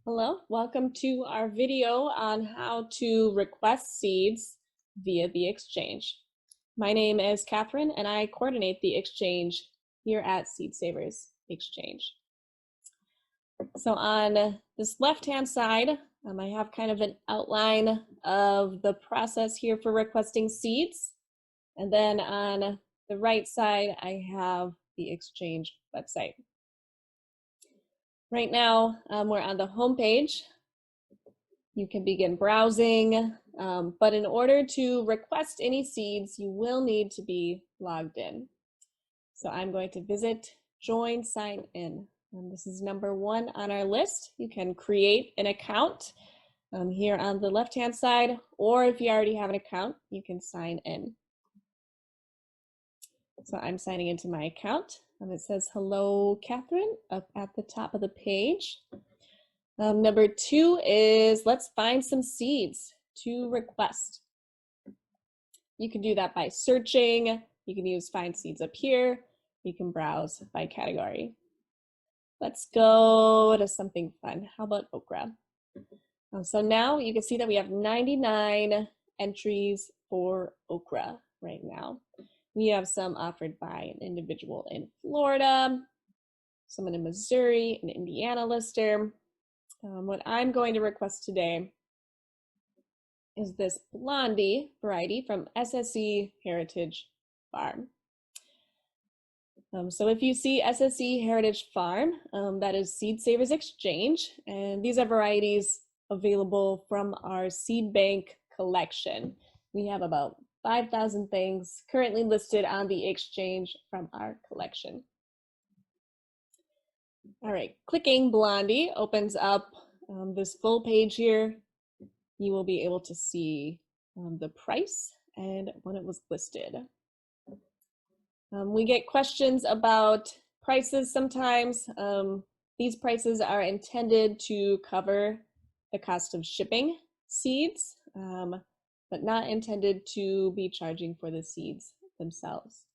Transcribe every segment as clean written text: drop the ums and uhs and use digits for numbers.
Hello, welcome to our video on how to request seeds via the exchange. My name is Catherine and I coordinate the exchange here at Seed Savers Exchange. So on this left-hand side, I have kind of an outline of the process here for requesting seeds. And then on the right side, I have the exchange website. Right now, we're on the home page. You can begin browsing, but in order to request any seeds, you will need to be logged in. So I'm going to visit Join Sign In. This is number 1 on our list. You can create an account here on the left-hand side, or if you already have an account, you can sign in. So I'm signing into my account. It says, "Hello, Catherine," up at the top of the page. Number 2 is let's find some seeds to request. You can do that by searching. You can use Find Seeds up here. You can browse by category. Let's go to something fun. How about okra? So now you can see that we have 99 entries for okra right now. We have some offered by an individual in Florida, someone in Missouri, an Indiana lister. What I'm going to request today is this Blondie variety from SSE Heritage Farm. So if you see SSE Heritage Farm, that is Seed Savers Exchange, and these are varieties available from our seed bank collection. We have about 5,000 things currently listed on the exchange from our collection. All right, clicking Blondie opens up this full page here. You will be able to see the price and when it was listed. We get questions about prices sometimes. These prices are intended to cover the cost of shipping seeds, but not intended to be charging for the seeds themselves.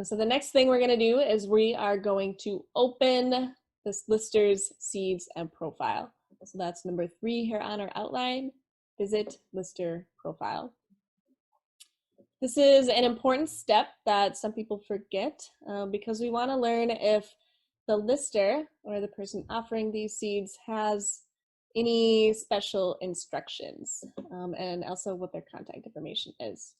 So the next thing we're going to do is we are going to open this lister's seeds and profile. So that's number 3 here on our outline, visit lister profile. This is an important step that some people forget because we want to learn if the lister or the person offering these seeds has any special instructions and also what their contact information is.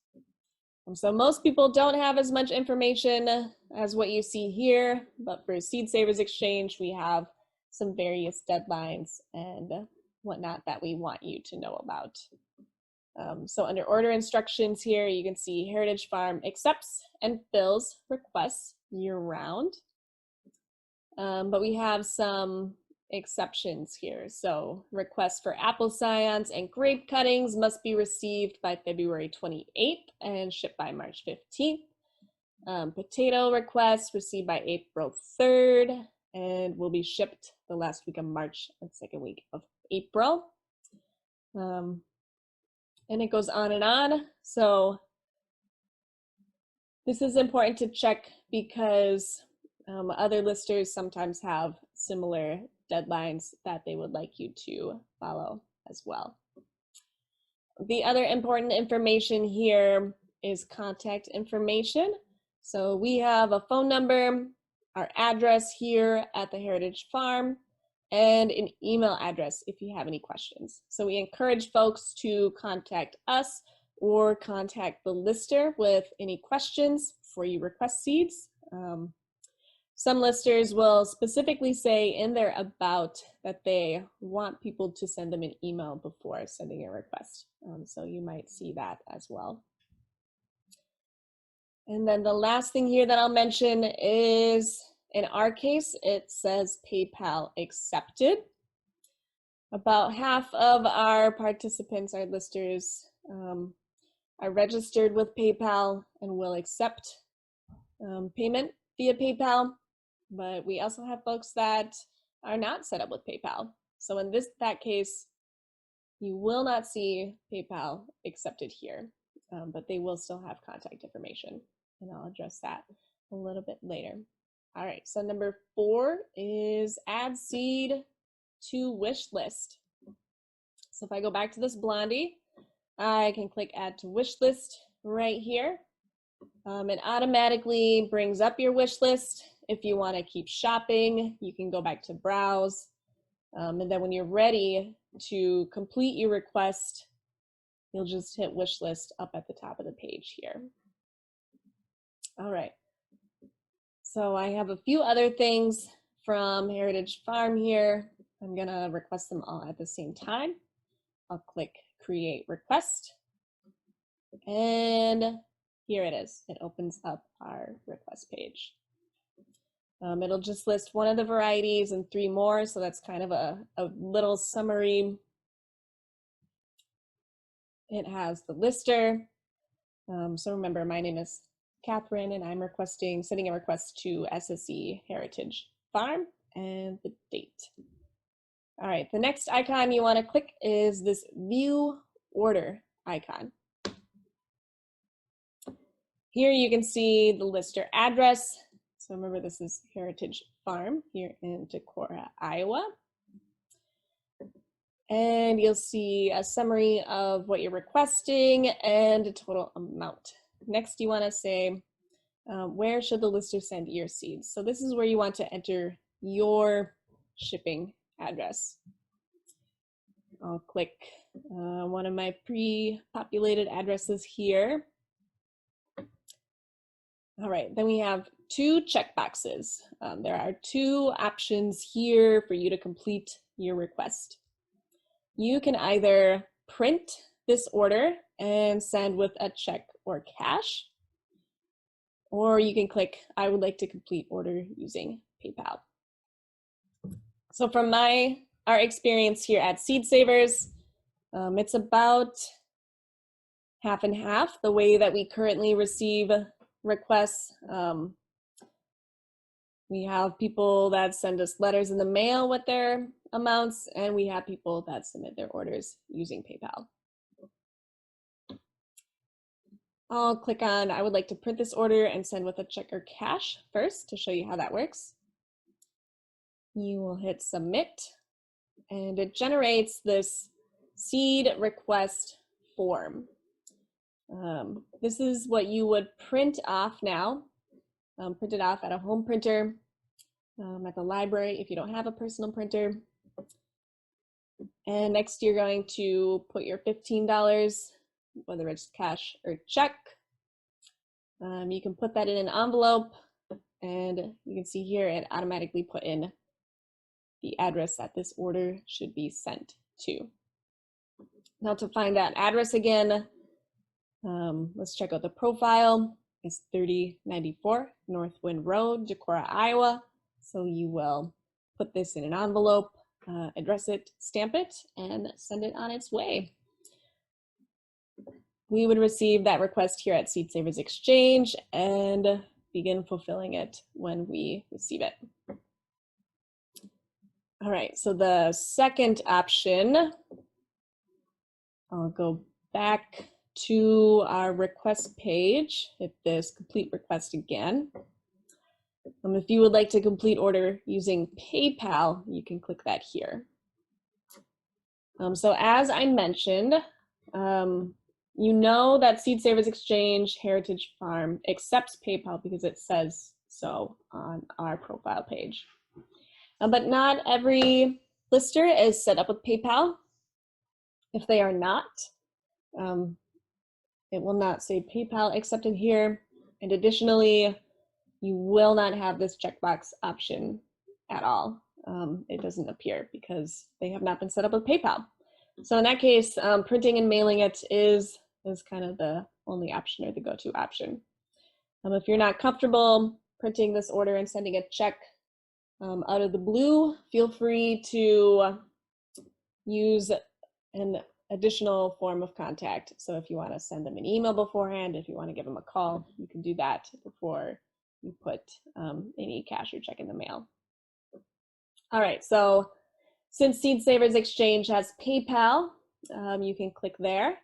So most people don't have as much information as what you see here, but for Seed Savers Exchange, we have some various deadlines and whatnot that we want you to know about. So under order instructions here, you can see Heritage Farm accepts and fills requests year-round. But we have some exceptions here. So requests for apple scions and grape cuttings must be received by February 28th and shipped by March 15th. Potato requests received by April 3rd and will be shipped the last week of March and second week of April. And it goes on and on. So this is important to check because other listers sometimes have similar deadlines that they would like you to follow as well. The other important information here is contact information. So we have a phone number, our address here at the Heritage Farm, and an email address if you have any questions. So we encourage folks to contact us or contact the lister with any questions before you request seeds. Some listers will specifically say in their about that they want people to send them an email before sending a request. So you might see that as well. And then the last thing here that I'll mention is, in our case, it says PayPal accepted. About half of our participants, our listers, are registered with PayPal and will accept payment via PayPal. But we also have folks that are not set up with PayPal. So in that case, you will not see PayPal accepted here, but they will still have contact information. And I'll address that a little bit later. All right, so number 4 is add seed to wish list. So if I go back to this Blondie, I can click add to wish list right here. It automatically brings up your wish list. If you want to keep shopping, you can go back to browse. And then when you're ready to complete your request, you'll just hit wish list up at the top of the page here. All right. So I have a few other things from Heritage Farm here. I'm going to request them all at the same time. I'll click create request. And here it is. It opens up our request page. It'll just list one of the varieties and 3 more. So that's kind of a little summary. It has the lister. So remember, my name is Catherine and I'm sending a request to SSE Heritage Farm and the date. All right, the next icon you want to click is this view order icon. Here you can see the lister address. So remember, this is Heritage Farm here in Decorah, Iowa. And you'll see a summary of what you're requesting and a total amount. Next, you want to say, where should the lister send your seeds? So this is where you want to enter your shipping address. I'll click one of my pre-populated addresses here. All right, then we have 2 checkboxes. There are 2 options here for you to complete your request. You can either print this order and send with a check or cash, or you can click, I would like to complete order using PayPal. So from our experience here at Seed Savers, it's about half and half the way that we currently receive requests. We have people that send us letters in the mail with their amounts, and we have people that submit their orders using PayPal. I'll click on, I would like to print this order and send with a check or cash first to show you how that works. You will hit submit, and it generates this seed request form. This is what you would print off now. Print it off at a home printer, at the library if you don't have a personal printer. And next you're going to put your $15, whether it's cash or check. You can put that in an envelope, and you can see here it automatically put in the address that this order should be sent to. Now to find that address again, let's check out the profile. It's 3094 Northwind Road, Decorah, Iowa. So you will put this in an envelope, address it, stamp it, and send it on its way. We would receive that request here at Seed Savers Exchange and begin fulfilling it when we receive it. All right, so the second option, I'll go back to our request page, hit this complete request again. If you would like to complete order using PayPal, you can click that here. So as I mentioned, you know that Seed Savers Exchange Heritage Farm accepts PayPal because it says so on our profile page. But not every lister is set up with PayPal. If they are not, it will not say PayPal accepted here. And additionally, you will not have this checkbox option at all. It doesn't appear because they have not been set up with PayPal. So in that case, printing and mailing it is kind of the only option or the go-to option. If you're not comfortable printing this order and sending a check out of the blue, feel free to use an additional form of contact. So if you want to send them an email beforehand, if you want to give them a call, you can do that before you put any cash or check in the mail. All right, so since Seed Savers Exchange has PayPal, you can click there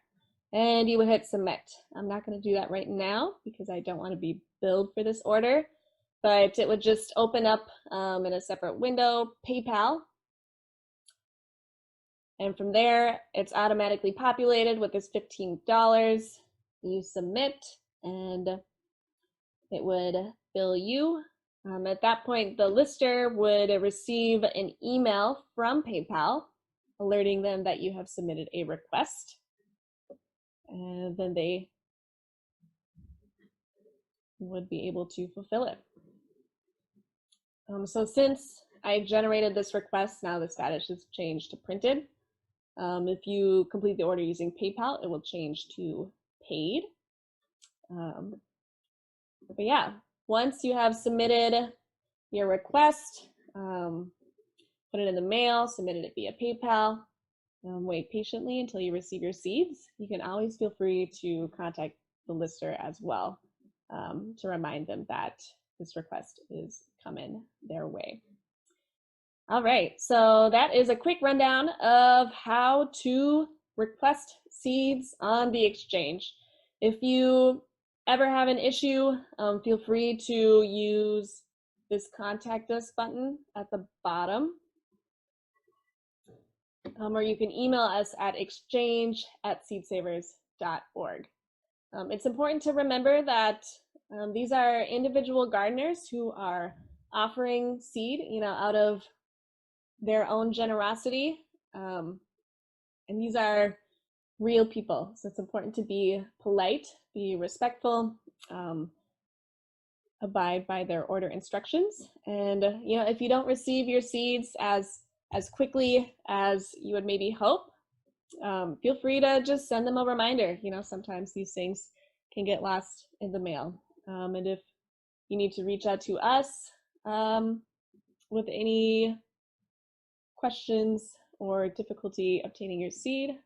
and you will hit submit. I'm not going to do that right now because I don't want to be billed for this order, but it would just open up in a separate window PayPal. And from there, it's automatically populated with this $15. You submit, and it would bill you. At that point, the lister would receive an email from PayPal alerting them that you have submitted a request. And then they would be able to fulfill it. So since I generated this request, now the status is changed to printed. If you complete the order using PayPal, it will change to paid. But yeah, once you have submitted your request, put it in the mail, submitted it via PayPal, wait patiently until you receive your seeds. You can always feel free to contact the lister as well to remind them that this request is coming their way. All right, so that is a quick rundown of how to request seeds on the exchange. If you ever have an issue, feel free to use this contact us button at the bottom. Or you can email us at exchange@seedsavers.org. It's important to remember that these are individual gardeners who are offering seed, out of their own generosity. And these are real people. So it's important to be polite, be respectful, abide by their order instructions. And, if you don't receive your seeds as quickly as you would maybe hope, feel free to just send them a reminder. Sometimes these things can get lost in the mail. And if you need to reach out to us with any questions or difficulty obtaining your seed,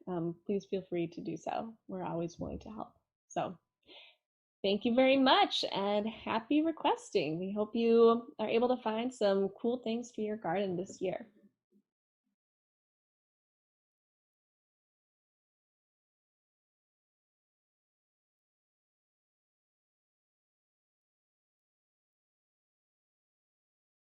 please feel free to do so. We're always willing to help. So thank you very much and happy requesting. We hope you are able to find some cool things for your garden this year.